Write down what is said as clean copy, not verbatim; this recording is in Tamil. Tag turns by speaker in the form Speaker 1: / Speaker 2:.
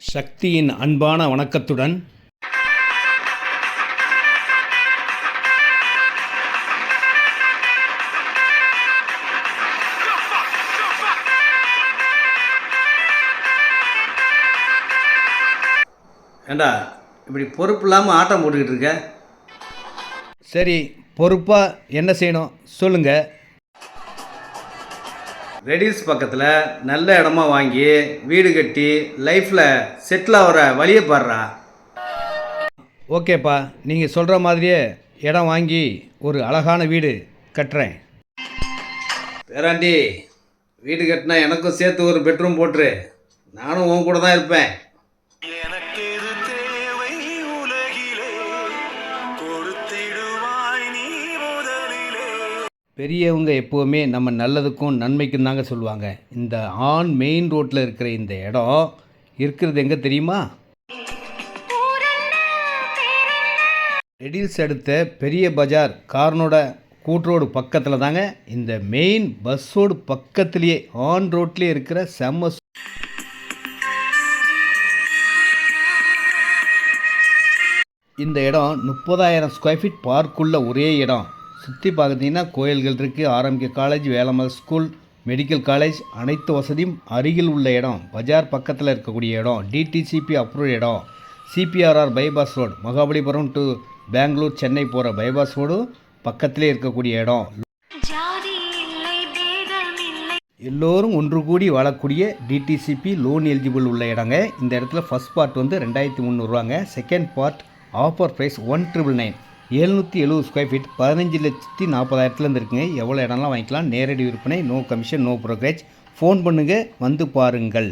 Speaker 1: சக்தியின் அன்பான வணக்கத்துடன்
Speaker 2: ஏண்டா இப்படி பொறுப்பு இல்லாமல் ஆட்டம் போட்டுக்கிட்டு இருக்க?
Speaker 1: சரி, பொறுப்பாக என்ன செய்யணும் சொல்லுங்கள்.
Speaker 2: ரெடில்ஸ் பக்கத்தில் நல்ல இடமா வாங்கி வீடு கட்டி லைஃப்பில் செட்டில் ஆகிற வழியை பாடுறா.
Speaker 1: ஓகேப்பா, நீங்கள் சொல்கிற மாதிரியே இடம் வாங்கி ஒரு அழகான வீடு கட்டுறேன்.
Speaker 2: பேராண்டி, வீடு கட்டினா எனக்கும் சேர்த்து ஒரு பெட்ரூம் போட்டுரு. நானும் உன் கூட தான் இருப்பேன்.
Speaker 1: பெரியவங்க எப்போவுமே நம்ம நல்லதுக்கும் நன்மைக்கும் தாங்க சொல்லுவாங்க. இந்த மெயின் ரோட்டில் இருக்கிற இந்த இடம் இருக்கிறது எங்கே தெரியுமா? ரெடில்ஸ் அடுத்த பெரிய பஜார் கார்னோட கூட்ரோடு பக்கத்தில் தாங்க, இந்த மெயின் பஸ்ஸோடு பக்கத்துலேயே ரோட்லேயே இருக்கிற செம்ம. இந்த இடம் 30,000 ஸ்கொயர் ஃபீட் பார்க்குள்ள ஒரே இடம். சுற்றி பார்த்தீங்கன்னா கோயில்கள் இருக்குது, ஆரம்பிக்க college, Velammal school, medical college, அனைத்து வசதியும் அருகில் உள்ள இடம். பஜார் பக்கத்தில் இருக்கக்கூடிய இடம், டிடிசிபி அப்ரூவ் இடம், CPRR bypass road, Mahabalipuram to Bangalore Chennai போகிற பைபாஸ் ரோடு பக்கத்திலே இருக்கக்கூடிய இடம். எல்லோரும் ஒன்று கூடி வாழக்கூடிய டிடிசிபி லோன் எலிஜிபிள் உள்ள இடங்க. இந்த இடத்துல ஃபஸ்ட் பார்ட் வந்து 2,300ரூவாங்க. Second part offer price 1,999. 770 square feet 15,40,000 இருக்குங்க. எவ்வளோ இடம்லாம் வாங்கிக்கலாம். நேரடி விற்பனை, no commission, no brokerage. Phone பண்ணுங்கள், வந்து பாருங்கள்.